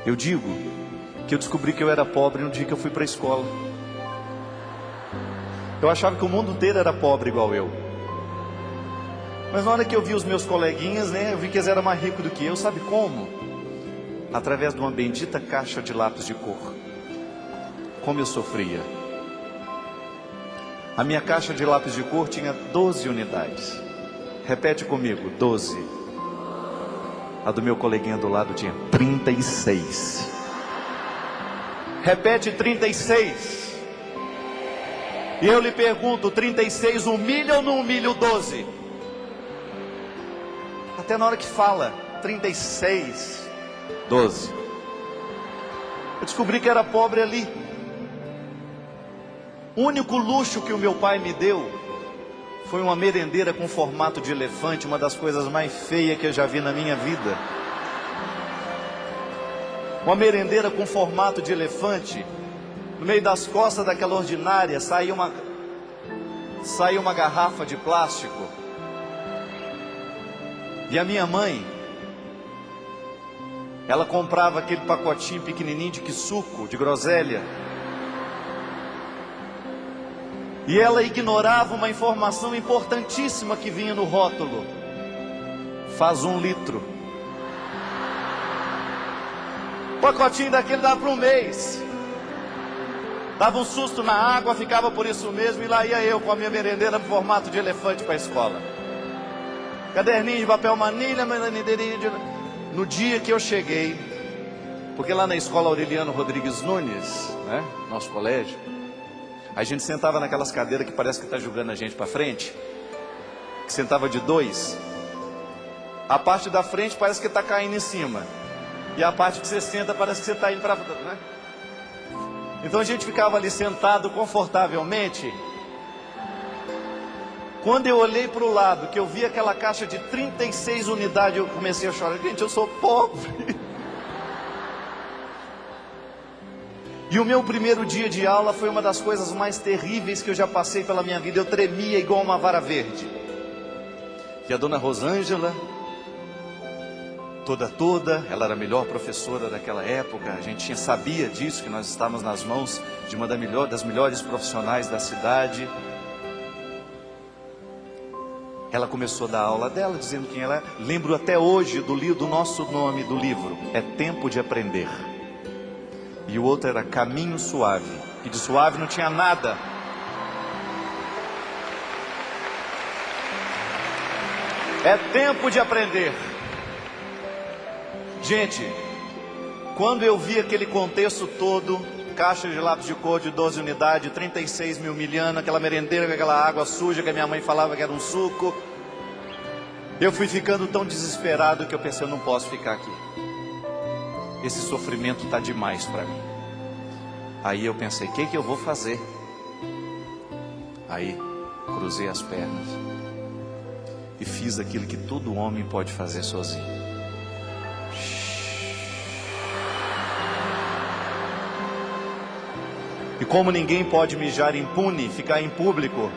Eu digo que eu descobri que eu era pobre no dia que eu fui para a escola. Eu achava que o mundo inteiro era pobre igual eu. Mas na hora que eu vi os meus coleguinhas, né, eu vi que eles eram mais ricos do que eu. Sabe como? Através de uma bendita caixa de lápis de cor. Como eu sofria. A minha caixa de lápis de cor tinha 12 unidades. Repete comigo, 12. A do meu coleguinha do lado tinha 36. Repete, 36. E eu lhe pergunto, 36 humilha ou não humilha o 12? Até na hora que fala, 36, 12. Eu descobri que era pobre ali. O único luxo que o meu pai me deu foi uma merendeira com formato de elefante, uma das coisas mais feias que eu já vi na minha vida. Uma merendeira com formato de elefante. No meio das costas daquela ordinária saiu uma garrafa de plástico. E a minha mãe, ela comprava aquele pacotinho pequenininho de suco, de groselha. E ela ignorava uma informação importantíssima que vinha no rótulo. Faz 1 litro. O pacotinho daquele dava para um mês. Dava um susto na água, ficava por isso mesmo. E lá ia eu com a minha merendeira no formato de elefante para a escola. Caderninho de papel manilha, no dia que eu cheguei, porque lá na escola Aureliano Rodrigues Nunes, né, nosso colégio, a gente sentava naquelas cadeiras que parece que está jogando a gente para frente, que sentava de 2. A parte da frente parece que está caindo em cima, e a parte que você senta parece que você está indo para frente, né? Então a gente ficava ali sentado confortavelmente. Quando eu olhei para o lado, que eu vi aquela caixa de 36 unidades, eu comecei a chorar. Gente, eu sou pobre. E o meu primeiro dia de aula foi uma das coisas mais terríveis que eu já passei pela minha vida. Eu tremia igual uma vara verde. E a dona Rosângela, toda, ela era a melhor professora daquela época. A gente sabia disso, que nós estávamos nas mãos de uma das melhores profissionais da cidade. Ela começou a dar aula dela, dizendo quem ela é. Lembro até hoje do nosso nome do livro. É Tempo de Aprender. E o outro era Caminho Suave. E de suave não tinha nada. É tempo de aprender. Gente, quando eu vi aquele contexto todo, caixa de lápis de cor de 12 unidades, 36 mil miliano, aquela merendeira com aquela água suja que a minha mãe falava que era um suco, eu fui ficando tão desesperado que eu pensei, eu não posso ficar aqui. Esse sofrimento está demais para mim. Aí eu pensei, o que eu vou fazer? Aí cruzei as pernas e fiz aquilo que todo homem pode fazer sozinho. E como ninguém pode mijar impune, ficar em público,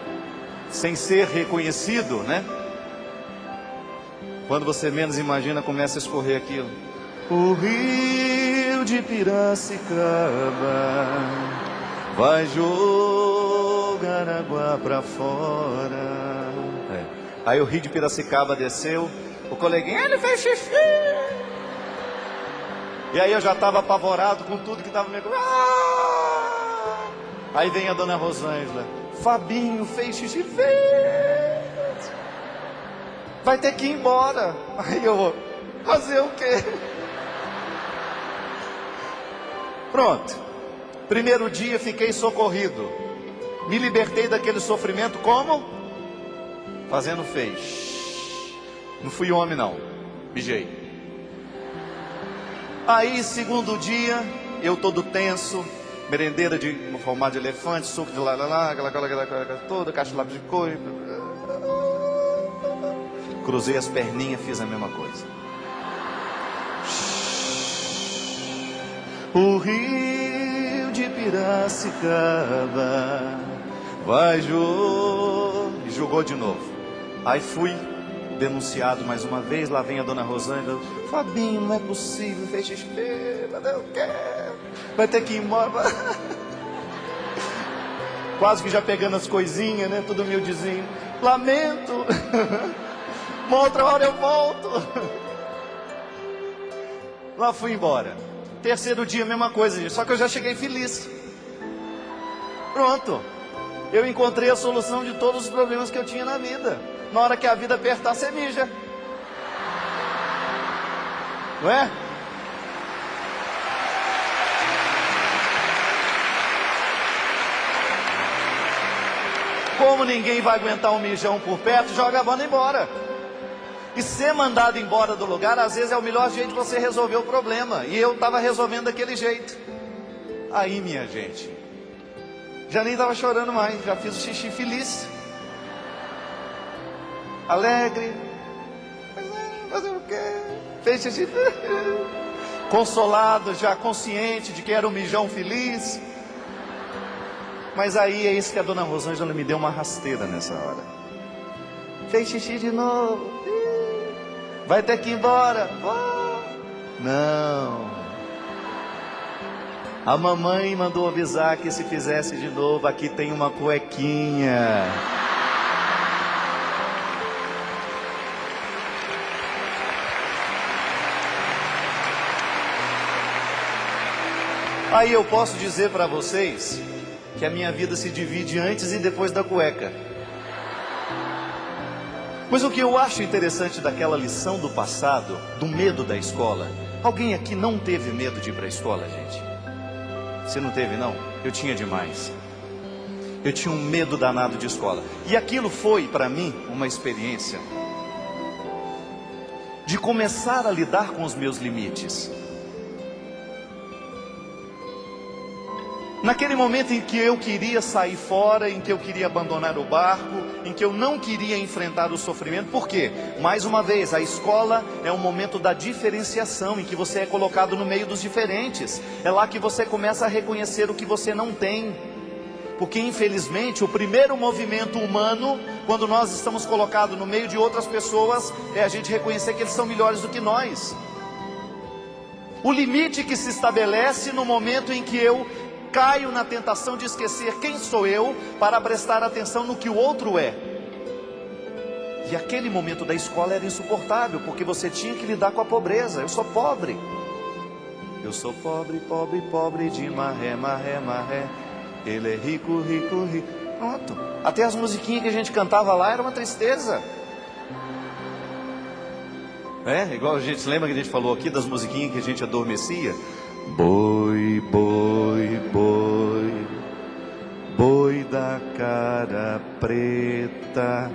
sem ser reconhecido, né? Quando você menos imagina, começa a escorrer aquilo. O rio de Piracicaba vai jogar água pra fora. Aí o rio de Piracicaba desceu, o coleguinha, ele fez xixi. E aí eu já estava apavorado com tudo que estava me... Aí vem a dona Rosângela. Fabinho fez xixi, fez. Vai ter que ir embora. Aí eu vou fazer o quê? Pronto. Primeiro dia fiquei socorrido. Me libertei daquele sofrimento como? Fazendo fez. Não fui homem não. Mijei. Aí segundo dia, eu todo tenso. Merendeira de formato de elefante, suco de lá, aquela toda, caixa de lápis de cor. Cruzei as perninhas, fiz a mesma coisa. O rio de Piracicaba vai jogar. E jogou de novo. Aí fui denunciado mais uma vez. Lá vem a dona Rosângela: Fabinho, não é possível, fez xixi, mas eu quero, vai ter que ir embora. Quase que já pegando as coisinhas, né? Tudo humildezinho. Lamento. Uma outra hora eu volto. Lá fui embora. Terceiro dia, mesma coisa, gente. Só que eu já cheguei feliz. Pronto. Eu encontrei a solução de todos os problemas que eu tinha na vida. Na hora que a vida apertar, você mija. Não é? Como ninguém vai aguentar um mijão por perto, joga a banda embora. E ser mandado embora do lugar, às vezes é o melhor jeito de você resolver o problema. E eu estava resolvendo daquele jeito. Aí, minha gente, já nem estava chorando mais, já fiz o xixi feliz, alegre. Fazer o quê? Fez xixi consolado, já consciente de que era um mijão feliz. Mas aí é isso que a dona Rosângela me deu uma rasteira nessa hora. Fez xixi de novo. Vai ter que ir embora. Não. A mamãe mandou avisar que se fizesse de novo, aqui tem uma cuequinha. Aí eu posso dizer para vocês que a minha vida se divide antes e depois da cueca. Mas o que eu acho interessante daquela lição do passado, do medo da escola. Alguém aqui não teve medo de ir para a escola, gente? Você não teve, não? Eu tinha demais. Eu tinha um medo danado de escola. E aquilo foi, para mim, uma experiência de começar a lidar com os meus limites. Naquele momento em que eu queria sair fora, em que eu queria abandonar o barco, em que eu não queria enfrentar o sofrimento. Por quê? Mais uma vez, a escola é um momento da diferenciação, em que você é colocado no meio dos diferentes. É lá que você começa a reconhecer o que você não tem. Porque infelizmente o primeiro movimento humano, quando nós estamos colocados no meio de outras pessoas, é a gente reconhecer que eles são melhores do que nós. O limite que se estabelece no momento em que eu caio na tentação de esquecer quem sou eu para prestar atenção no que o outro é. E aquele momento da escola era insuportável, porque você tinha que lidar com a pobreza. Eu sou pobre. Eu sou pobre, pobre, pobre de maré, maré, maré. Ele é rico, rico, rico. Pronto. Até as musiquinhas que a gente cantava lá era uma tristeza. Igual a gente lembra que a gente falou aqui das musiquinhas que a gente adormecia. Boi, boi, boi, boi da cara preta,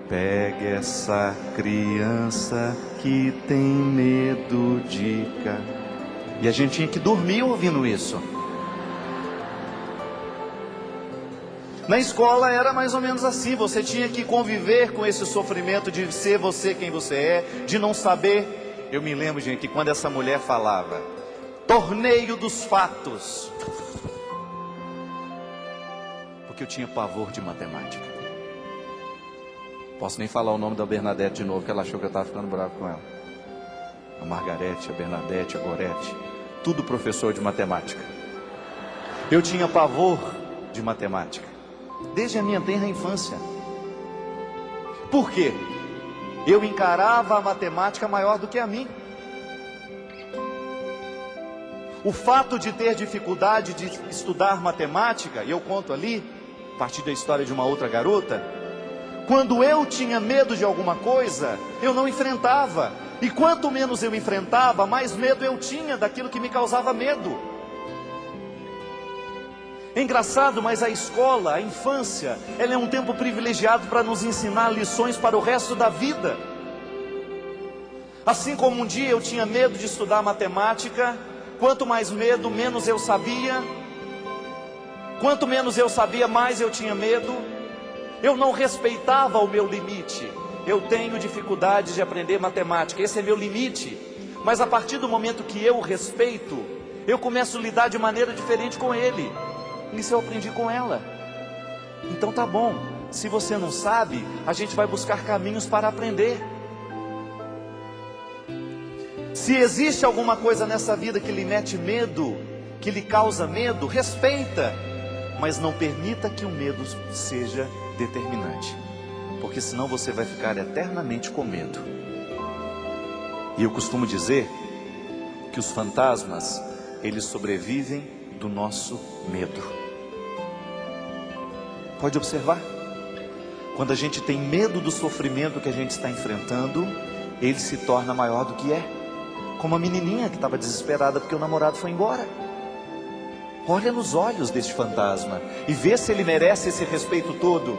pegue essa criança que tem medo de cá. E a gente tinha que dormir ouvindo isso. Na escola era mais ou menos assim, você tinha que conviver com esse sofrimento de ser você quem você é, de não saber. Eu me lembro, gente, que quando essa mulher falava torneio dos fatos, porque eu tinha pavor de matemática. Posso nem falar o nome da Bernadette de novo, que ela achou que eu estava ficando bravo com ela. A Margarete, a Bernadette, a Gorete, tudo professor de matemática. Eu tinha pavor de matemática desde a minha tenra infância. Por quê? Eu encarava a matemática maior do que a mim. O fato de ter dificuldade de estudar matemática, e eu conto ali, a partir da história de uma outra garota, quando eu tinha medo de alguma coisa, eu não enfrentava. E quanto menos eu enfrentava, mais medo eu tinha daquilo que me causava medo. É engraçado, mas a escola, a infância, ela é um tempo privilegiado para nos ensinar lições para o resto da vida. Assim como um dia eu tinha medo de estudar matemática, quanto mais medo, menos eu sabia. Quanto menos eu sabia, mais eu tinha medo. Eu não respeitava o meu limite. Eu tenho dificuldade de aprender matemática, esse é meu limite. Mas a partir do momento que eu respeito, eu começo a lidar de maneira diferente com ele. Isso eu aprendi com ela. Então tá bom, se você não sabe, a gente vai buscar caminhos para aprender. Se existe alguma coisa nessa vida que lhe mete medo, que lhe causa medo, respeita, mas não permita que o medo seja determinante, porque senão você vai ficar eternamente com medo. E eu costumo dizer que os fantasmas, eles sobrevivem do nosso medo. Pode observar, quando a gente tem medo do sofrimento que a gente está enfrentando, ele se torna maior do que é. Como a menininha que estava desesperada porque o namorado foi embora. Olha nos olhos deste fantasma e vê se ele merece esse respeito todo.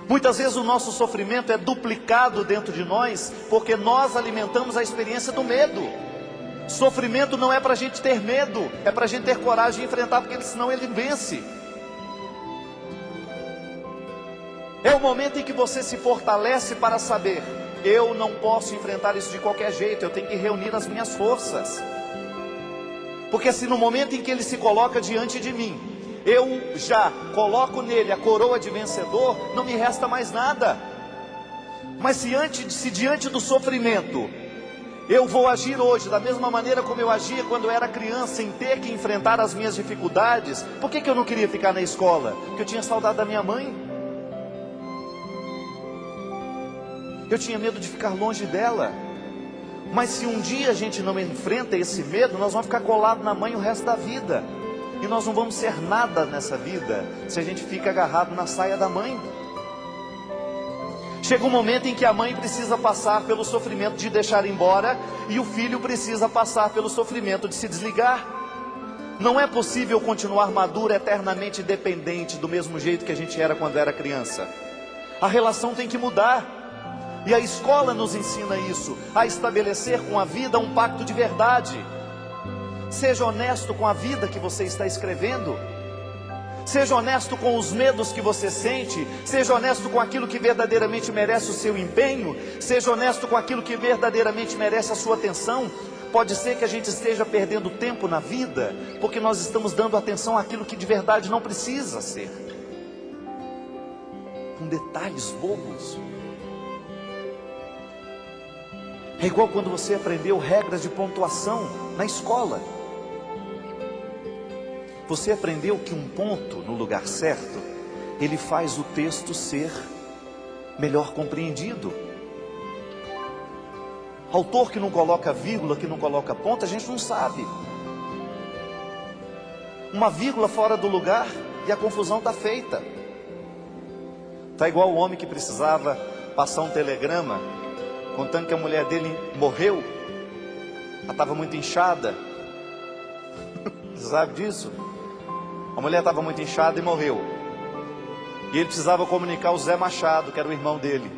Muitas vezes o nosso sofrimento é duplicado dentro de nós, porque nós alimentamos a experiência do medo. Sofrimento não é para a gente ter medo, é para a gente ter coragem de enfrentar, porque senão ele vence. É o momento em que você se fortalece para saber: eu não posso enfrentar isso de qualquer jeito, eu tenho que reunir as minhas forças. Porque se no momento em que ele se coloca diante de mim, eu já coloco nele a coroa de vencedor, não me resta mais nada. Mas se diante do sofrimento, eu vou agir hoje da mesma maneira como eu agia quando eu era criança, sem ter que enfrentar as minhas dificuldades. Por que eu não queria ficar na escola? Porque eu tinha saudade da minha mãe. Eu tinha medo de ficar longe dela. Mas se um dia a gente não enfrenta esse medo, nós vamos ficar colados na mãe o resto da vida. E nós não vamos ser nada nessa vida se a gente fica agarrado na saia da mãe. Chega um momento em que a mãe precisa passar pelo sofrimento de deixar embora, e o filho precisa passar pelo sofrimento de se desligar. Não é possível continuar maduro eternamente dependente do mesmo jeito que a gente era quando era criança. A relação tem que mudar. E a escola nos ensina isso, a estabelecer com a vida um pacto de verdade. Seja honesto com a vida que você está escrevendo. Seja honesto com os medos que você sente. Seja honesto com aquilo que verdadeiramente merece o seu empenho. Seja honesto com aquilo que verdadeiramente merece a sua atenção. Pode ser que a gente esteja perdendo tempo na vida, porque nós estamos dando atenção àquilo que de verdade não precisa ser. Com detalhes bobos. É igual quando você aprendeu regras de pontuação na escola. Você aprendeu que um ponto no lugar certo, ele faz o texto ser melhor compreendido. Autor que não coloca vírgula, que não coloca ponto, a gente não sabe. Uma vírgula fora do lugar e a confusão está feita. Está igual o homem que precisava passar um telegrama contando que a mulher dele morreu. Ela estava muito inchada. Você sabe disso? A mulher estava muito inchada e morreu. E ele precisava comunicar o Zé Machado, que era o irmão dele.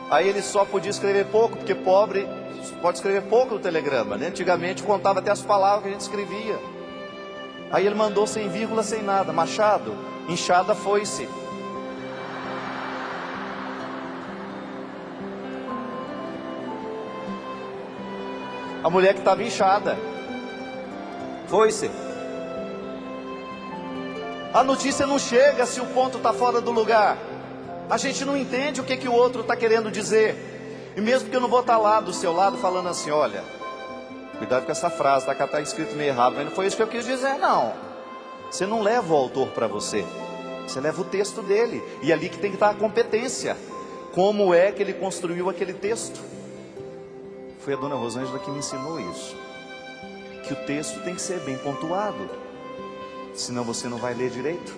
Aí ele só podia escrever pouco, porque pobre pode escrever pouco no telegrama, né? Antigamente contava até as palavras que a gente escrevia. Aí ele mandou sem vírgula, sem nada: Machado, inchada foi-se. A mulher que estava inchada foi-se. A notícia não chega se o ponto está fora do lugar. A gente não entende o que o outro está querendo dizer. E mesmo que eu não vou estar lá do seu lado falando assim: olha, cuidado com essa frase, está escrito meio errado, mas não foi isso que eu quis dizer, não. Você não leva o autor para você, você leva o texto dele. E ali que tem que estar a competência. Como é que ele construiu aquele texto? Foi a dona Rosângela que me ensinou isso. Que o texto tem que ser bem pontuado, senão você não vai ler direito.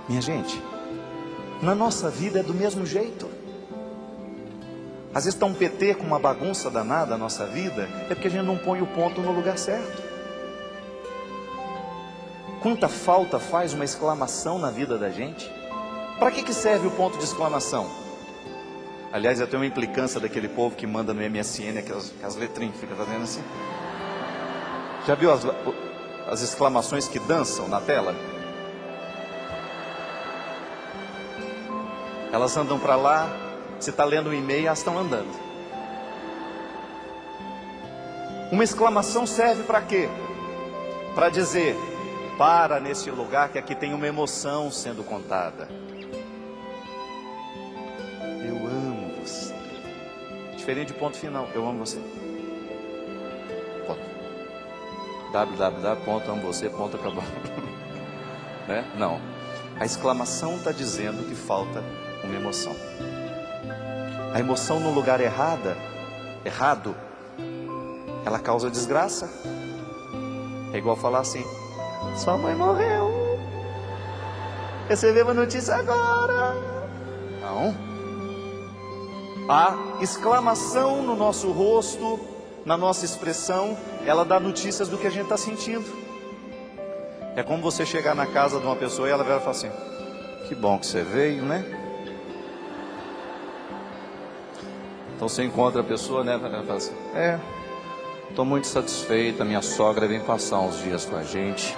Minha gente, na nossa vida é do mesmo jeito. Às vezes está um PT com uma bagunça danada na nossa vida, é porque a gente não põe o ponto no lugar certo. Quanta falta faz uma exclamação na vida da gente? Para que serve o ponto de exclamação? Aliás, eu tenho uma implicância daquele povo que manda no MSN aquelas letrinhas, fica fazendo assim. Já viu as exclamações que dançam na tela? Elas andam para lá, você está lendo um e-mail, elas estão andando. Uma exclamação serve para quê? Para dizer: para nesse lugar que aqui tem uma emoção sendo contada. Eu amo você. Diferente de ponto final. Eu amo você. www.amovocê.acabou. Né? Não. A exclamação está dizendo que falta uma emoção. A emoção no lugar errado, ela causa desgraça. É igual falar assim: sua mãe morreu, recebemos a notícia agora. Não. A exclamação no nosso rosto, na nossa expressão, ela dá notícias do que a gente está sentindo. É como você chegar na casa de uma pessoa e ela vai falar assim: que bom que você veio, né? Então você encontra a pessoa, né? Ela fala assim: estou muito satisfeita, minha sogra vem passar uns dias com a gente.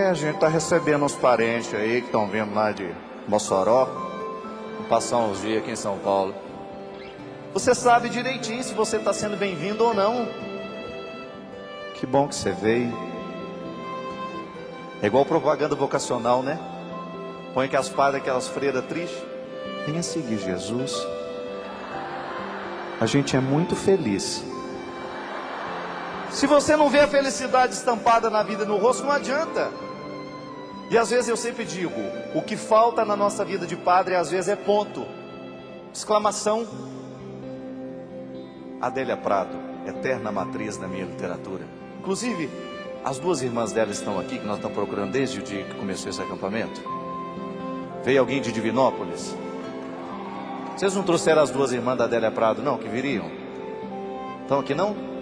A gente está recebendo uns parentes aí que estão vindo lá de Mossoró, vão passar uns dias aqui em São Paulo. Você sabe direitinho se você está sendo bem-vindo ou não. Que bom que você veio. É igual propaganda vocacional, né? Põe aquelas padres, aquelas freiras tristes. Venha seguir Jesus. A gente é muito feliz. Se você não vê a felicidade estampada na vida, no rosto, não adianta. E às vezes eu sempre digo, o que falta na nossa vida de padre, às vezes é ponto, exclamação. Adélia Prado, eterna matriz da minha literatura. Inclusive, as duas irmãs dela estão aqui, que nós estamos procurando desde o dia que começou esse acampamento. Veio alguém de Divinópolis? Vocês não trouxeram as duas irmãs da Adélia Prado, não, que viriam? Estão aqui não?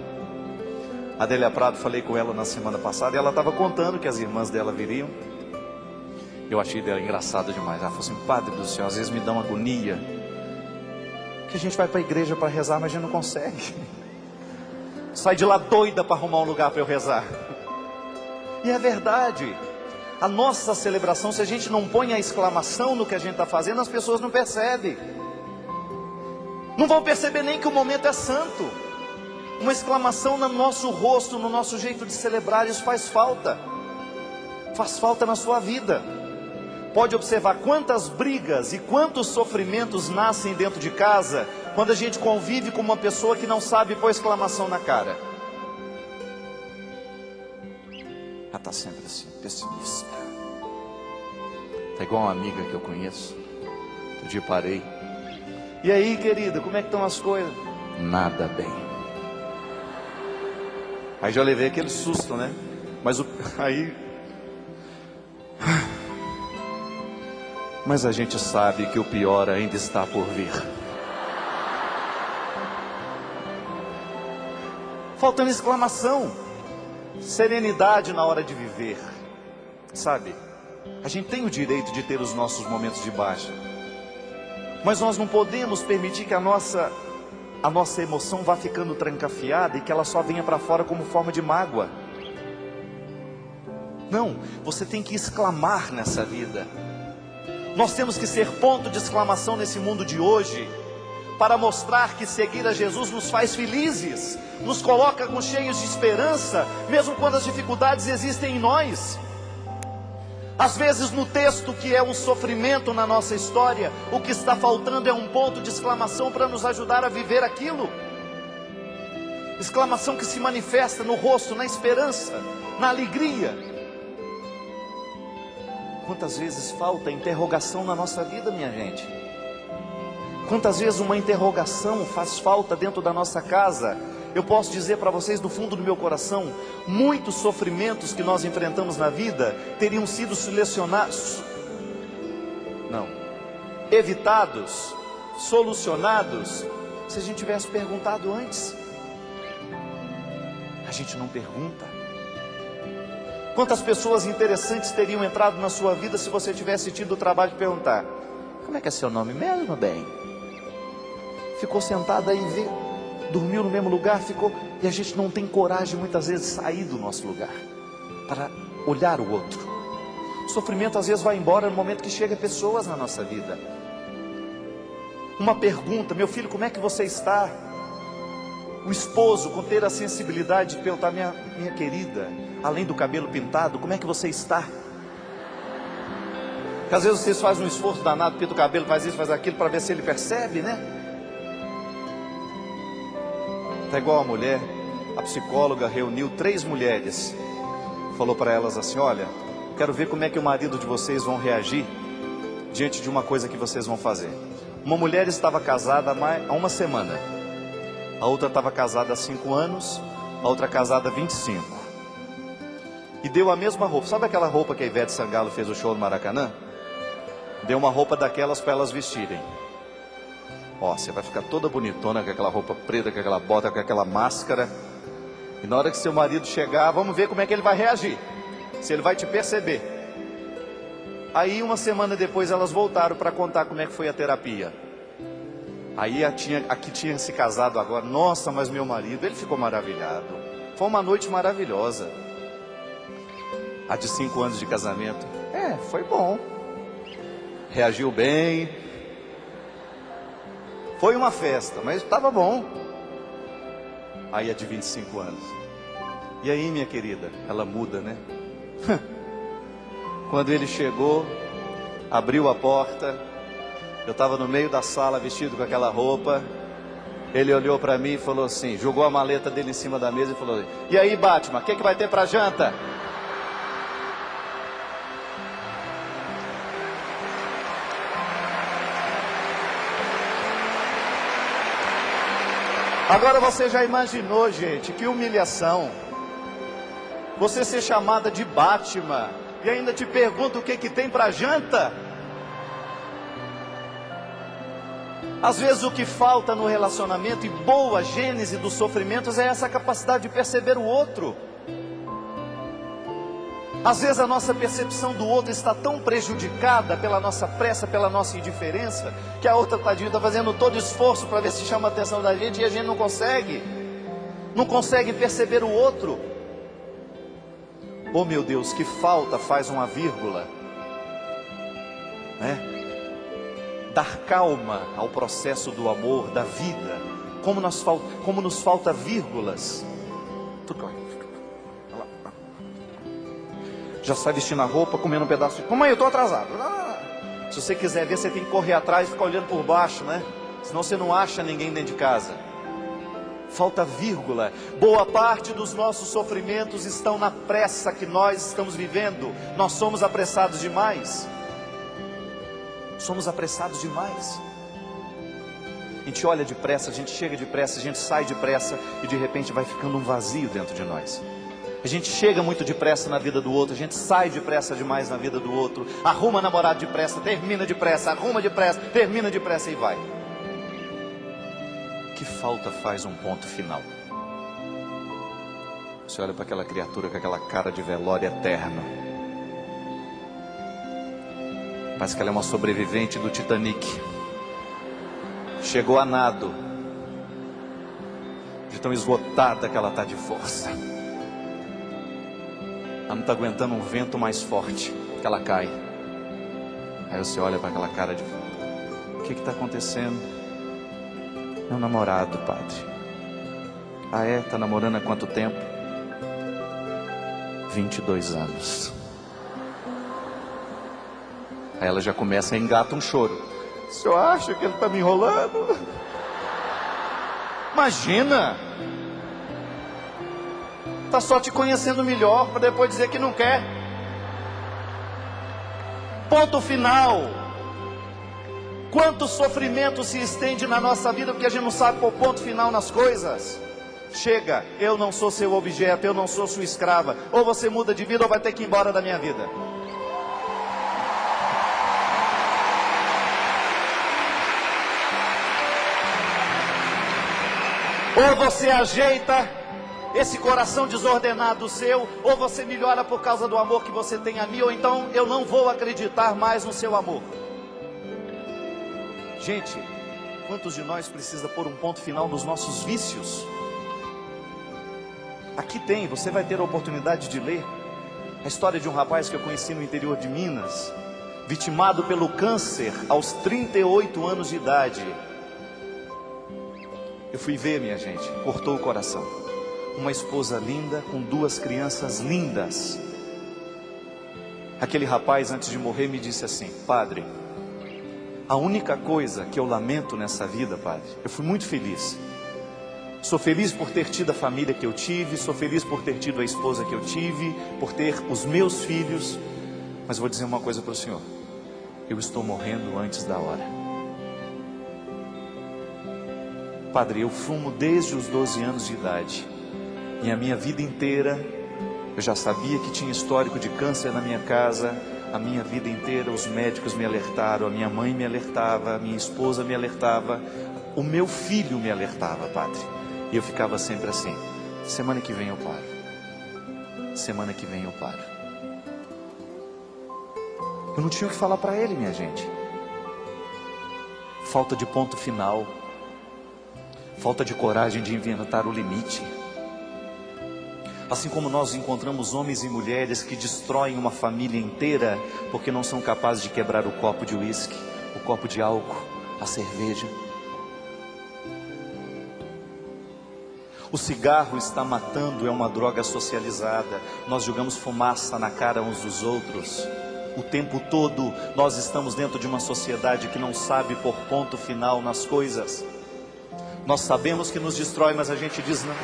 A Adélia Prado, falei com ela na semana passada, e ela estava contando que as irmãs dela viriam. Eu achei dela engraçada demais. Ela falou assim: Padre do céu, às vezes me dá uma agonia, que a gente vai para a igreja para rezar, mas a gente não consegue. Sai de lá doida para arrumar um lugar para eu rezar. E é verdade. A nossa celebração, se a gente não põe a exclamação no que a gente está fazendo, as pessoas não percebem. Não vão perceber nem que o momento é santo. Uma exclamação no nosso rosto, no nosso jeito de celebrar, isso faz falta. Faz falta na sua vida. Pode observar quantas brigas e quantos sofrimentos nascem dentro de casa, quando a gente convive com uma pessoa que não sabe pôr exclamação na cara. Ela está sempre assim, pessimista. Está igual uma amiga que eu conheço. Outro dia parei: e aí, querida, como é que estão as coisas? Nada bem. Aí já levei aquele susto, né? Mas a gente sabe que o pior ainda está por vir. Faltando exclamação, serenidade na hora de viver. Sabe, a gente tem o direito de ter os nossos momentos de baixa, mas nós não podemos permitir que a nossa emoção vá ficando trancafiada e que ela só venha para fora como forma de mágoa. Não, você tem que exclamar nessa vida. Nós temos que ser ponto de exclamação nesse mundo de hoje, para mostrar que seguir a Jesus nos faz felizes, nos coloca com cheios de esperança, mesmo quando as dificuldades existem em nós. Às vezes no texto que é um sofrimento na nossa história, o que está faltando é um ponto de exclamação para nos ajudar a viver aquilo. Exclamação que se manifesta no rosto, na esperança, na alegria. Quantas vezes falta interrogação na nossa vida, minha gente? Quantas vezes uma interrogação faz falta dentro da nossa casa? Eu posso dizer para vocês do fundo do meu coração, muitos sofrimentos que nós enfrentamos na vida teriam sido evitados, solucionados, se a gente tivesse perguntado antes. A gente não pergunta. Quantas pessoas interessantes teriam entrado na sua vida se você tivesse tido o trabalho de perguntar: como é que é seu nome mesmo, bem? Ficou sentado aí, dormiu no mesmo lugar, e a gente não tem coragem muitas vezes de sair do nosso lugar para olhar o outro. O sofrimento às vezes vai embora no momento que chega pessoas na nossa vida. Uma pergunta: meu filho, como é que você está? O esposo, com ter a sensibilidade de perguntar: minha querida, além do cabelo pintado, como é que você está? Porque às vezes vocês fazem um esforço danado, pinta o cabelo, faz isso, faz aquilo, para ver se ele percebe, né? Tá igual a mulher, a psicóloga reuniu 3 mulheres, falou para elas assim: olha, quero ver como é que o marido de vocês vão reagir diante de uma coisa que vocês vão fazer. Uma mulher estava casada há uma semana, a outra estava casada há 5 anos, a outra casada há 25. E deu a mesma roupa. Sabe aquela roupa que a Ivete Sangalo fez o show no Maracanã? Deu uma roupa daquelas para elas vestirem. Ó, você vai ficar toda bonitona com aquela roupa preta, com aquela bota, com aquela máscara. E na hora que seu marido chegar, vamos ver como é que ele vai reagir. Se ele vai te perceber. Aí uma semana depois elas voltaram para contar como é que foi a terapia. Aí a que tinha se casado agora: nossa, mas meu marido, ele ficou maravilhado. Foi uma noite maravilhosa. A de 5 anos de casamento: foi bom. Reagiu bem. Foi uma festa, mas estava bom. Aí a de 25 anos: e aí, minha querida? Ela muda, né? Quando ele chegou, abriu a porta, eu estava no meio da sala vestido com aquela roupa. Ele olhou para mim e falou assim, jogou a maleta dele em cima da mesa e falou: e aí, Batman, o que vai ter para janta? Agora você já imaginou, gente, que humilhação você ser chamada de Batman e ainda te pergunta o que tem para janta? Às vezes o que falta no relacionamento e boa gênese dos sofrimentos é essa capacidade de perceber o outro. Às vezes a nossa percepção do outro está tão prejudicada pela nossa pressa, pela nossa indiferença, que a outra tadinha está fazendo todo esforço para ver se chama a atenção da gente e a gente não consegue. Não consegue perceber o outro. Oh meu Deus, que falta faz uma vírgula, né? Dar calma ao processo do amor, da vida. Como nos falta vírgulas. Tudo corre. Já sai vestindo a roupa, comendo um pedaço de... Mamãe, eu estou atrasado. Se você quiser ver, você tem que correr atrás e ficar olhando por baixo, né? Senão você não acha ninguém dentro de casa. Falta vírgula. Boa parte dos nossos sofrimentos estão na pressa que nós estamos vivendo. Nós somos apressados demais. Somos apressados demais. A gente olha depressa, a gente chega depressa, a gente sai depressa e de repente vai ficando um vazio dentro de nós. A gente chega muito depressa na vida do outro, a gente sai depressa demais na vida do outro. Arruma namorado depressa, termina depressa, arruma depressa, termina depressa e vai. Que falta faz um ponto final? Você olha para aquela criatura com aquela cara de velório eterno. Parece que ela é uma sobrevivente do Titanic. Chegou a nado, de tão esgotada que ela está de força. Ela não está aguentando um vento mais forte, que ela cai. Aí você olha para aquela cara de... o que está acontecendo? Meu namorado, padre. Ah é? Está namorando há quanto tempo? 22 anos. Aí ela já começa a engatar um choro. O senhor acha que ele está me enrolando? Imagina! Está só te conhecendo melhor para depois dizer que não quer. Ponto final. Quanto sofrimento se estende na nossa vida porque a gente não sabe pôr ponto final nas coisas. Chega, eu não sou seu objeto, eu não sou sua escrava. Ou você muda de vida ou vai ter que ir embora da minha vida. Ou você ajeita esse coração desordenado seu, ou você melhora por causa do amor que você tem a mim, ou então eu não vou acreditar mais no seu amor. Gente, quantos de nós precisa pôr um ponto final nos nossos vícios? Aqui tem, você vai ter a oportunidade de ler a história de um rapaz que eu conheci no interior de Minas, vitimado pelo câncer aos 38 anos de idade. Eu fui ver, minha gente, cortou o coração. Uma esposa linda com 2 crianças lindas. Aquele rapaz, antes de morrer, me disse assim: padre, a única coisa que eu lamento nessa vida, padre, eu fui muito feliz. Sou feliz por ter tido a família que eu tive, sou feliz por ter tido a esposa que eu tive, por ter os meus filhos, mas vou dizer uma coisa para o senhor: eu estou morrendo antes da hora. Padre, eu fumo desde os 12 anos de idade, e a minha vida inteira, eu já sabia que tinha histórico de câncer na minha casa. A minha vida inteira os médicos me alertaram, a minha mãe me alertava, a minha esposa me alertava, o meu filho me alertava, padre. E eu ficava sempre assim: semana que vem eu paro, semana que vem eu paro. Eu não tinha o que falar para ele, minha gente. Falta de ponto final, falta de coragem de inventar o limite. Assim como nós encontramos homens e mulheres que destroem uma família inteira porque não são capazes de quebrar o copo de uísque, o copo de álcool, a cerveja. O cigarro está matando, é uma droga socializada. Nós jogamos fumaça na cara uns dos outros. O tempo todo nós estamos dentro de uma sociedade que não sabe pôr ponto final nas coisas. Nós sabemos que nos destrói, mas a gente diz não.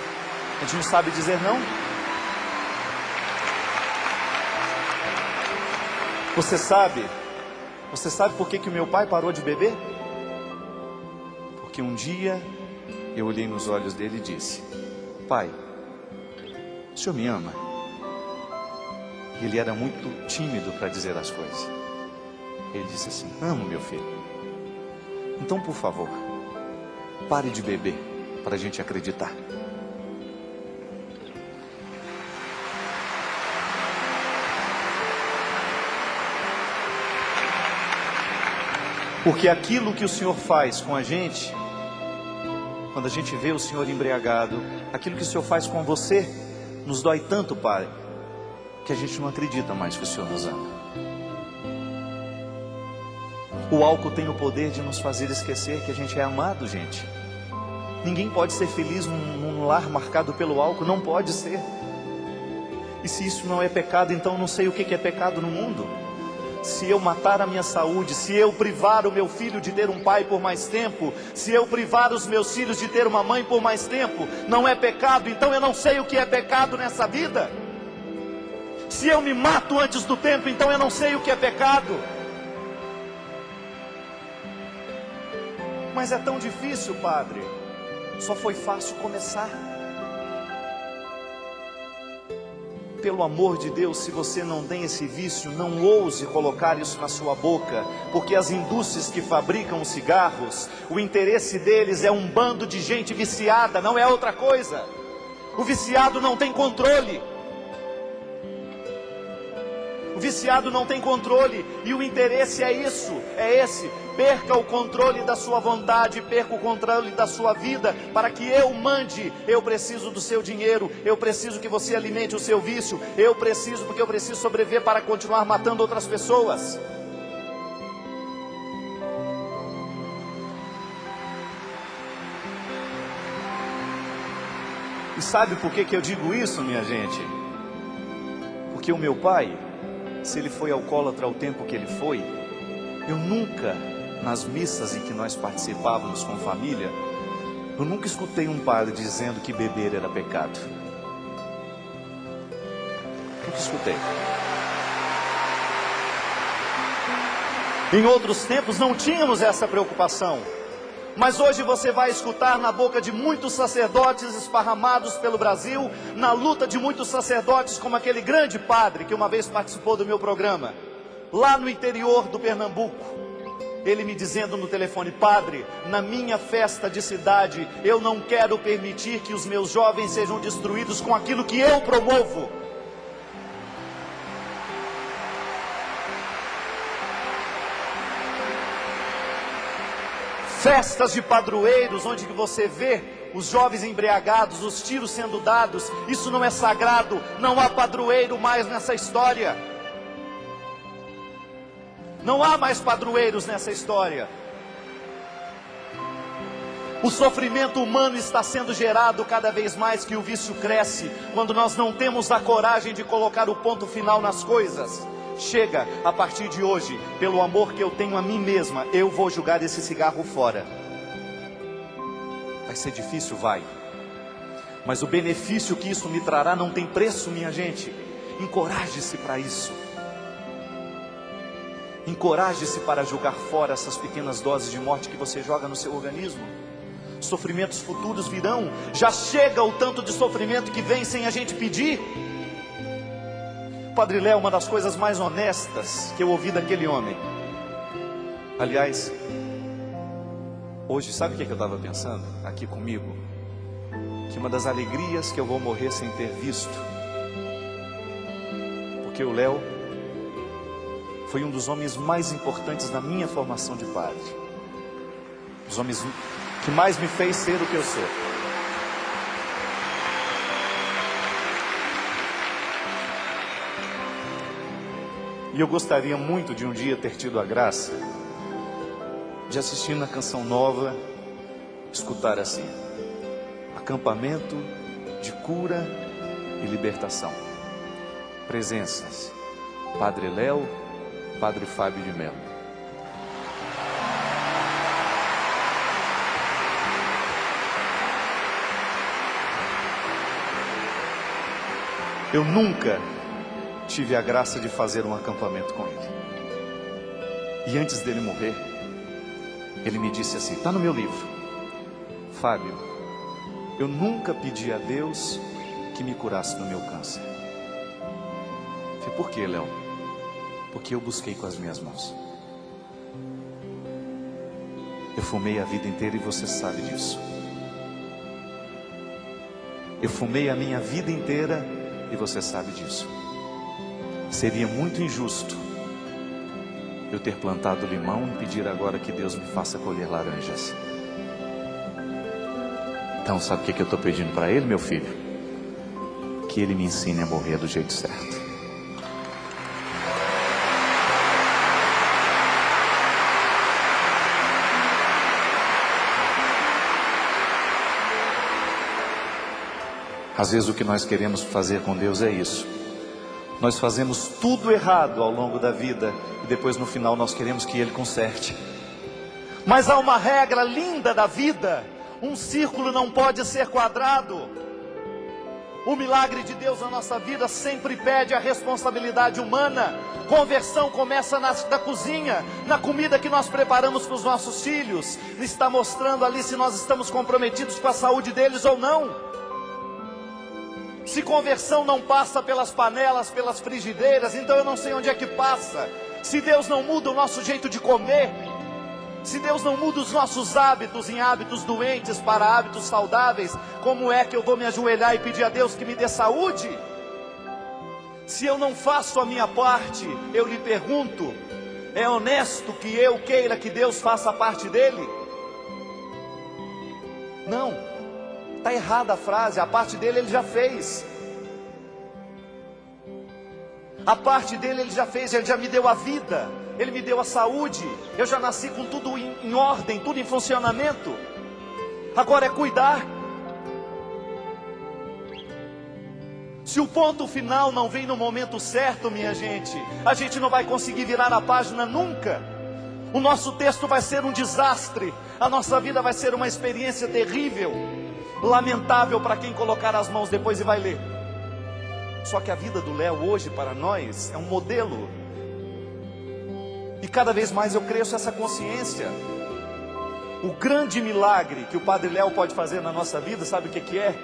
A gente não sabe dizer não. Você sabe por que o meu pai parou de beber? Porque um dia eu olhei nos olhos dele e disse: pai, o senhor me ama? E ele era muito tímido para dizer as coisas. Ele disse assim: amo, meu filho. Então, por favor, pare de beber para a gente acreditar. Porque aquilo que o Senhor faz com a gente, quando a gente vê o Senhor embriagado, aquilo que o Senhor faz com você, nos dói tanto, Pai, que a gente não acredita mais que o Senhor nos ama. O álcool tem o poder de nos fazer esquecer que a gente é amado, gente. Ninguém pode ser feliz num lar marcado pelo álcool, não pode ser. E se isso não é pecado, então eu não sei o que é pecado no mundo. Se eu matar a minha saúde, se eu privar o meu filho de ter um pai por mais tempo, se eu privar os meus filhos de ter uma mãe por mais tempo, não é pecado, então eu não sei o que é pecado nessa vida. Se eu me mato antes do tempo, então eu não sei o que é pecado. Mas é tão difícil, padre. Só foi fácil começar. Pelo amor de Deus, se você não tem esse vício, não ouse colocar isso na sua boca, porque as indústrias que fabricam os cigarros, o interesse deles é um bando de gente viciada, não é outra coisa. O viciado não tem controle. O viciado não tem controle, e o interesse é isso, é esse: perca o controle da sua vontade, perca o controle da sua vida, para que eu mande. Eu preciso do seu dinheiro, eu preciso que você alimente o seu vício, eu preciso, porque eu preciso sobreviver para continuar matando outras pessoas. E sabe por que eu digo isso, minha gente? Porque o meu pai, se ele foi alcoólatra ao tempo que ele foi, eu nunca, nas missas em que nós participávamos com família, eu nunca escutei um padre dizendo que beber era pecado. Nunca escutei. Em outros tempos não tínhamos essa preocupação. Mas hoje você vai escutar na boca de muitos sacerdotes esparramados pelo Brasil, na luta de muitos sacerdotes, como aquele grande padre que uma vez participou do meu programa, lá no interior do Pernambuco, ele me dizendo no telefone: padre, na minha festa de cidade, eu não quero permitir que os meus jovens sejam destruídos com aquilo que eu promovo. Festas de padroeiros, onde você vê os jovens embriagados, os tiros sendo dados, isso não é sagrado, não há padroeiro mais nessa história. Não há mais padroeiros nessa história. O sofrimento humano está sendo gerado cada vez mais que o vício cresce, quando nós não temos a coragem de colocar o ponto final nas coisas. Chega, a partir de hoje, pelo amor que eu tenho a mim mesma, eu vou jogar esse cigarro fora. Vai ser difícil, vai. Mas o benefício que isso me trará não tem preço, minha gente. Encoraje-se para isso. Encoraje-se para jogar fora essas pequenas doses de morte que você joga no seu organismo. Sofrimentos futuros virão. Já chega o tanto de sofrimento que vem sem a gente pedir. Padre Léo, uma das coisas mais honestas que eu ouvi daquele homem. Aliás, hoje, sabe o que eu estava pensando aqui comigo? Que uma das alegrias que eu vou morrer sem ter visto. Porque o Léo foi um dos homens mais importantes na minha formação de padre. Os homens que mais me fez ser o que eu sou. E eu gostaria muito de um dia ter tido a graça de assistir na Canção Nova, escutar assim: acampamento de cura e libertação. Presenças: Padre Léo, Padre Fábio de Mello. Eu nunca tive a graça de fazer um acampamento com ele. E antes dele morrer, ele me disse assim, está no meu livro: Fábio, eu nunca pedi a Deus que me curasse do meu câncer. Eu falei, por quê, Léo? Porque eu busquei com as minhas mãos. Eu fumei a vida inteira e você sabe disso. Eu fumei a minha vida inteira e você sabe disso. Seria muito injusto eu ter plantado limão e pedir agora que Deus me faça colher laranjas. Então sabe o que eu estou pedindo para ele, meu filho? Que ele me ensine a morrer do jeito certo. Às vezes o que nós queremos fazer com Deus é isso. Nós fazemos tudo errado ao longo da vida e depois no final nós queremos que Ele conserte. Mas há uma regra linda da vida: um círculo não pode ser quadrado. O milagre de Deus na nossa vida sempre pede a responsabilidade humana. Conversão começa na cozinha, na comida que nós preparamos para os nossos filhos. Está mostrando ali se nós estamos comprometidos com a saúde deles ou não. Se conversão não passa pelas panelas, pelas frigideiras, então eu não sei onde é que passa. Se Deus não muda o nosso jeito de comer, se Deus não muda os nossos hábitos em hábitos doentes para hábitos saudáveis, como é que eu vou me ajoelhar e pedir a Deus que me dê saúde? Se eu não faço a minha parte, eu lhe pergunto, é honesto que eu queira que Deus faça a parte dele? Não. Está errada a frase, a parte dele ele já fez. A parte dele ele já fez, ele já me deu a vida, ele me deu a saúde, eu já nasci com tudo em ordem, tudo em funcionamento. Agora é cuidar. Se o ponto final não vem no momento certo, minha gente, a gente não vai conseguir virar a página nunca. O nosso texto vai ser um desastre, a nossa vida vai ser uma experiência terrível, lamentável para quem colocar as mãos depois e vai ler. Só que a vida do Léo hoje para nós é um modelo. E cada vez mais eu cresço essa consciência. O grande milagre que o Padre Léo pode fazer na nossa vida, sabe o que é?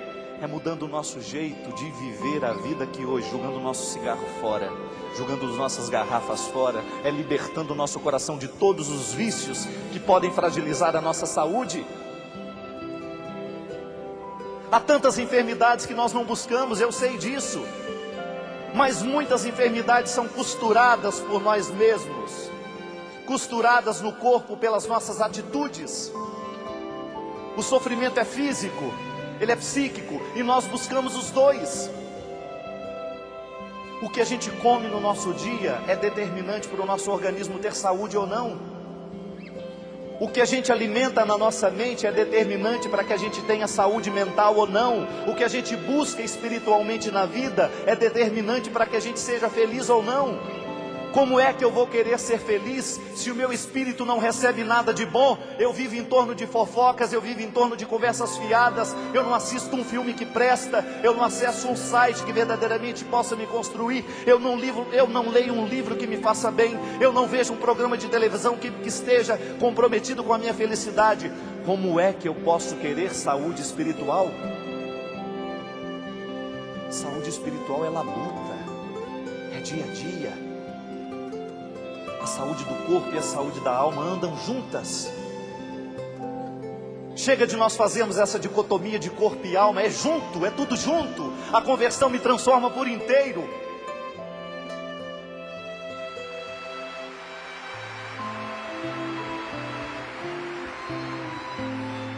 É mudando o nosso jeito de viver a vida aqui hoje, jogando o nosso cigarro fora, jogando as nossas garrafas fora, é libertando o nosso coração de todos os vícios que podem fragilizar a nossa saúde. Há tantas enfermidades que nós não buscamos, eu sei disso. Mas muitas enfermidades são costuradas por nós mesmos, costuradas no corpo pelas nossas atitudes. O sofrimento é físico, ele é psíquico, e nós buscamos os dois. O que a gente come no nosso dia é determinante para o nosso organismo ter saúde ou não. O que a gente alimenta na nossa mente é determinante para que a gente tenha saúde mental ou não. O que a gente busca espiritualmente na vida é determinante para que a gente seja feliz ou não. Como é que eu vou querer ser feliz se o meu espírito não recebe nada de bom? Eu vivo em torno de fofocas, eu vivo em torno de conversas fiadas, eu não assisto um filme que presta, eu não acesso um site que verdadeiramente possa me construir, eu não leio um livro que me faça bem, eu não vejo um programa de televisão que esteja comprometido com a minha felicidade. Como é que eu posso querer saúde espiritual? Saúde espiritual é labuta, é dia a dia. A saúde do corpo e a saúde da alma andam juntas. Chega de nós fazermos essa dicotomia de corpo e alma. É junto, é tudo junto. A conversão me transforma por inteiro.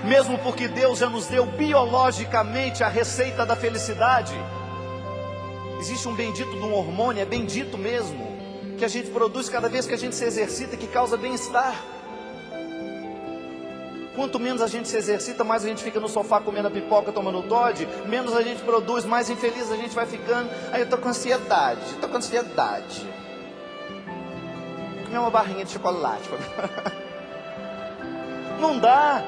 Mesmo porque Deus já nos deu biologicamente a receita da felicidade. Existe um bendito de um hormônio, é bendito mesmo, que a gente produz cada vez que a gente se exercita, que causa bem-estar. Quanto menos a gente se exercita, mais a gente fica no sofá comendo a pipoca, tomando Toddy, menos a gente produz, mais infeliz a gente vai ficando. Aí eu estou com ansiedade, comer uma barrinha de chocolate. Não dá.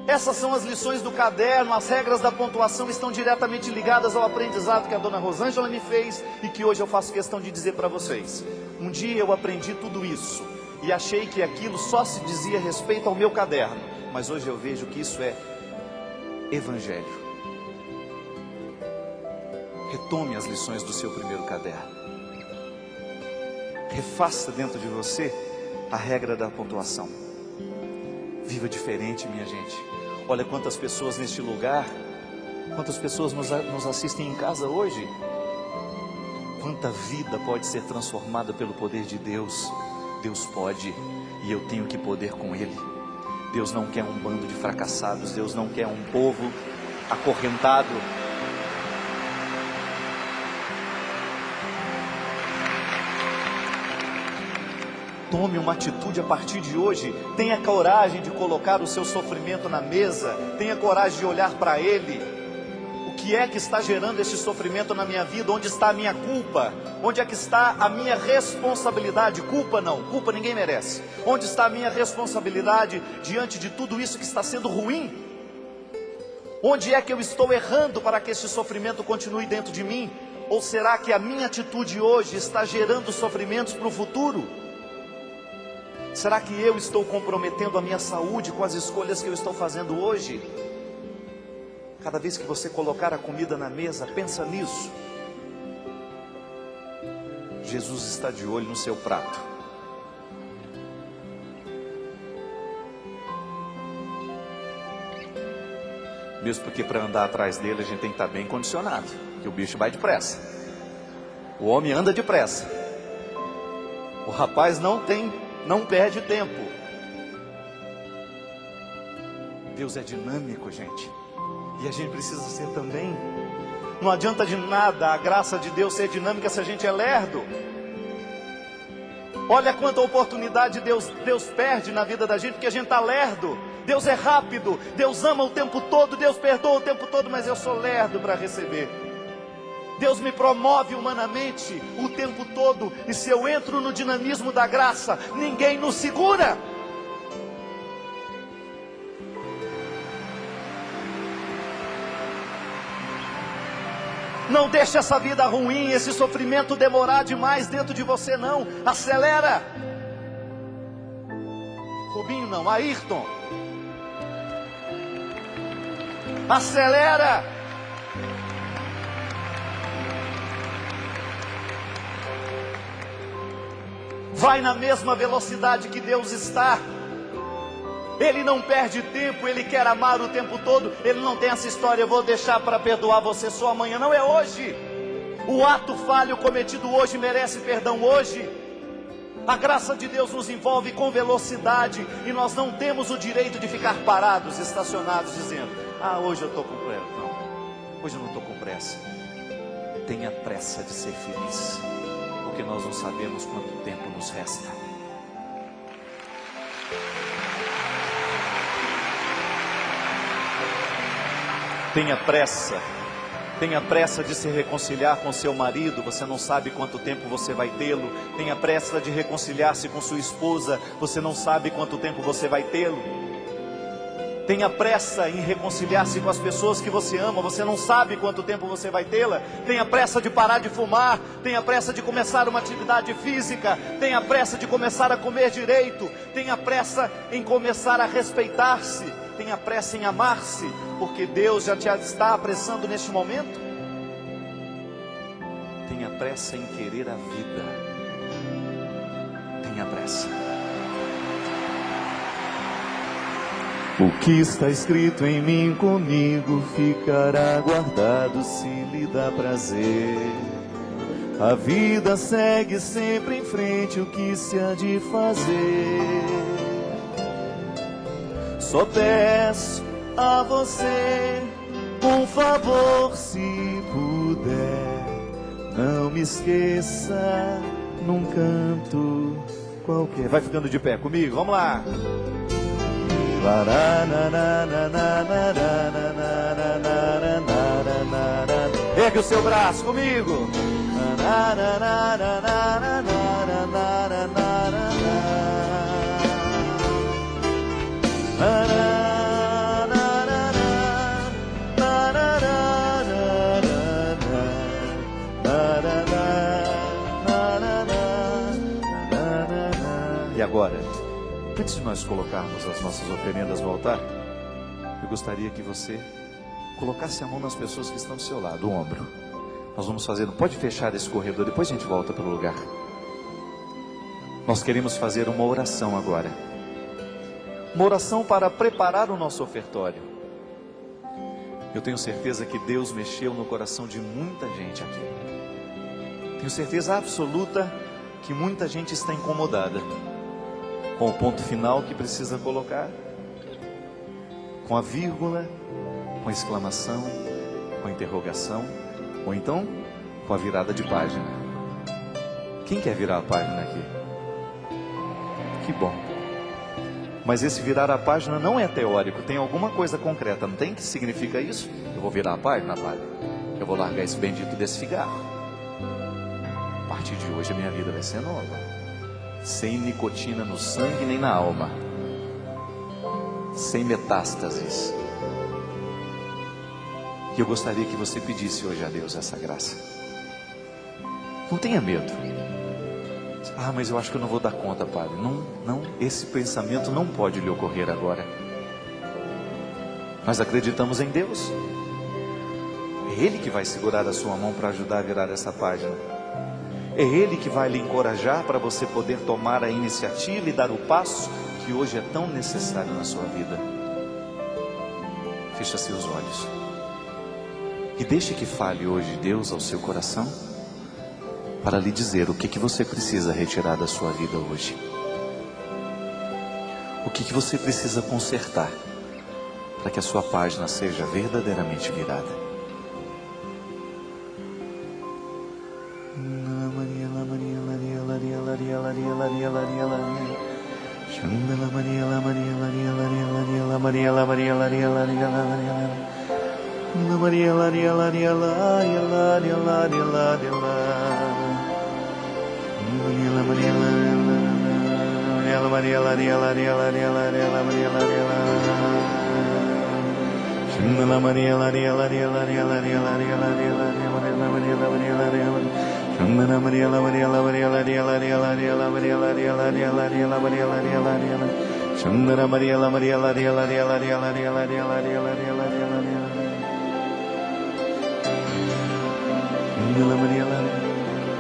Essas são as lições do caderno, as regras da pontuação estão diretamente ligadas ao aprendizado que a dona Rosângela me fez e que hoje eu faço questão de dizer para vocês. Um dia eu aprendi tudo isso e achei que aquilo só se dizia respeito ao meu caderno, mas hoje eu vejo que isso é evangelho. Retome as lições do seu primeiro caderno. Refaça dentro de você a regra da pontuação. Viva diferente, minha gente. Olha quantas pessoas neste lugar, quantas pessoas nos assistem em casa hoje. Quanta vida pode ser transformada pelo poder de Deus. Deus pode, e eu tenho que poder com Ele. Deus não quer um bando de fracassados, Deus não quer um povo acorrentado. Tome uma atitude a partir de hoje. Tenha coragem de colocar o seu sofrimento na mesa. Tenha coragem de olhar para ele. O que é que está gerando esse sofrimento na minha vida? Onde está a minha culpa? Onde é que está a minha responsabilidade? Culpa não, culpa ninguém merece. Onde está a minha responsabilidade diante de tudo isso que está sendo ruim? Onde é que eu estou errando para que esse sofrimento continue dentro de mim? Ou será que a minha atitude hoje está gerando sofrimentos para o futuro? Será que eu estou comprometendo a minha saúde com as escolhas que eu estou fazendo hoje? Cada vez que você colocar a comida na mesa, pensa nisso. Jesus está de olho no seu prato. Mesmo porque para andar atrás dele a gente tem que estar bem condicionado, que o bicho vai depressa. O homem anda depressa. O rapaz não perde tempo. Deus é dinâmico, gente. E a gente precisa ser também. Não adianta de nada a graça de Deus ser dinâmica se a gente é lerdo. Olha quanta oportunidade Deus perde na vida da gente, porque a gente está lerdo. Deus é rápido, Deus ama o tempo todo, Deus perdoa o tempo todo, mas eu sou lerdo para receber. Deus me promove humanamente o tempo todo, e se eu entro no dinamismo da graça, ninguém nos segura. Não deixe essa vida ruim, esse sofrimento demorar demais dentro de você, não. Acelera. Rubinho não, Ayrton. Acelera. Vai na mesma velocidade que Deus está. Ele não perde tempo, Ele quer amar o tempo todo. Ele não tem essa história, eu vou deixar para perdoar você só amanhã. Não, é hoje. O ato falho cometido hoje merece perdão hoje. A graça de Deus nos envolve com velocidade, e nós não temos o direito de ficar parados, estacionados, dizendo: ah, hoje eu estou com pressa. Não, hoje eu não estou com pressa. Tenha pressa de ser feliz, porque nós não sabemos quanto tempo nos resta. Tenha pressa Tenha pressa de se reconciliar com seu marido, você não sabe quanto tempo você vai tê-lo. Tenha pressa de reconciliar-se com sua esposa, você não sabe quanto tempo você vai tê-lo. Tenha pressa em reconciliar-se com as pessoas que você ama, você não sabe quanto tempo você vai tê-la. Tenha pressa de parar de fumar, tenha pressa de começar uma atividade física, tenha pressa de começar a comer direito, tenha pressa em começar a respeitar-se, tenha pressa em amar-se, porque Deus já te está apressando neste momento. Tenha pressa em querer a vida, tenha pressa. O que está escrito em mim comigo ficará guardado se lhe dá prazer. A vida segue sempre em frente, o que se há de fazer. Só peço a você um favor, se puder, não me esqueça num canto qualquer. Vai ficando de pé comigo, vamos lá. Ergue o seu braço comigo. E agora, antes de nós colocarmos as nossas oferendas no altar, eu gostaria que você colocasse a mão nas pessoas que estão do seu lado, o ombro. Nós vamos fazer, não pode fechar esse corredor, depois a gente volta para o lugar. Nós queremos fazer uma oração agora. Uma oração para preparar o nosso ofertório. Eu tenho certeza que Deus mexeu no coração de muita gente aqui. Tenho certeza absoluta que muita gente está incomodada com o ponto final que precisa colocar, com a vírgula, com a exclamação, com a interrogação, ou então com a virada de página. Quem quer virar a página aqui? Que bom. Mas esse virar a página não é teórico, tem alguma coisa concreta, não tem? Que significa isso? Eu vou virar a página, Padre. Eu vou largar esse bendito desse cigarro. A partir de hoje a minha vida vai ser nova. Sem nicotina no sangue nem na alma. Sem metástases. E eu gostaria que você pedisse hoje a Deus essa graça. Não tenha medo. Ah, mas eu acho que eu não vou dar conta, Padre. Não, esse pensamento não pode lhe ocorrer agora. Nós acreditamos em Deus. É Ele que vai segurar a sua mão para ajudar a virar essa página. É Ele que vai lhe encorajar para você poder tomar a iniciativa e dar o passo que hoje é tão necessário na sua vida. Feche seus olhos e deixe que fale hoje Deus ao seu coração para lhe dizer o que você precisa retirar da sua vida hoje. O que você precisa consertar para que a sua página seja verdadeiramente virada.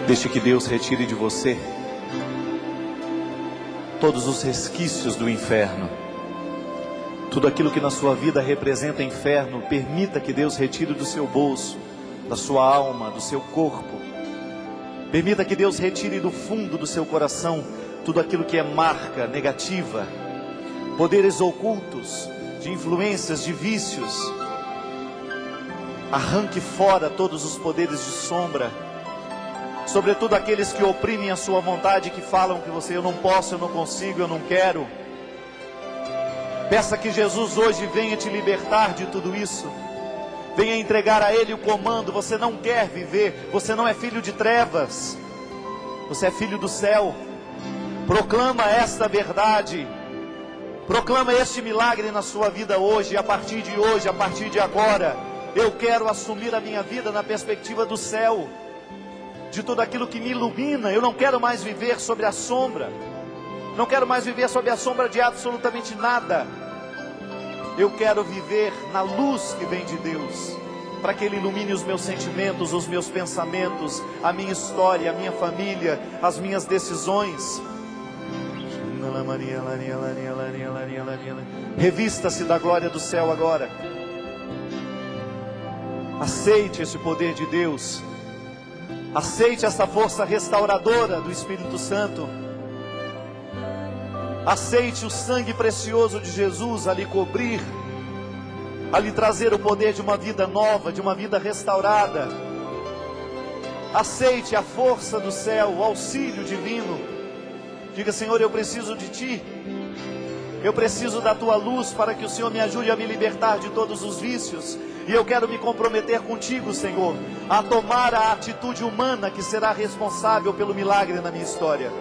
Deixe que Deus retire de você todos os resquícios do inferno. Tudo aquilo que na sua vida representa inferno, permita que Deus retire do seu bolso, da sua alma, do seu corpo. Permita que Deus retire do fundo do seu coração tudo aquilo que é marca negativa, poderes ocultos, de influências, de vícios. Arranque fora todos os poderes de sombra, sobretudo aqueles que oprimem a sua vontade, que falam que você, eu não posso, eu não consigo, eu não quero. Peça que Jesus hoje venha te libertar de tudo isso. Venha entregar a Ele o comando. Você não quer viver, você não é filho de trevas, você é filho do céu. Proclama esta verdade, proclama este milagre na sua vida hoje. A partir de hoje, a partir de agora, eu quero assumir a minha vida na perspectiva do céu, de tudo aquilo que me ilumina. Eu não quero mais viver sobre a sombra, não quero mais viver sob a sombra de absolutamente nada. Eu quero viver na luz que vem de Deus, para que Ele ilumine os meus sentimentos, os meus pensamentos, a minha história, a minha família, as minhas decisões. Revista-se da glória do céu agora. Aceite esse poder de Deus. Aceite essa força restauradora do Espírito Santo. Aceite o sangue precioso de Jesus a lhe cobrir, a lhe trazer o poder de uma vida nova, de uma vida restaurada. Aceite a força do céu, o auxílio divino. Diga: Senhor, eu preciso de Ti. Eu preciso da Tua luz para que o Senhor me ajude a me libertar de todos os vícios. E eu quero me comprometer contigo, Senhor, a tomar a atitude humana que será responsável pelo milagre na minha história.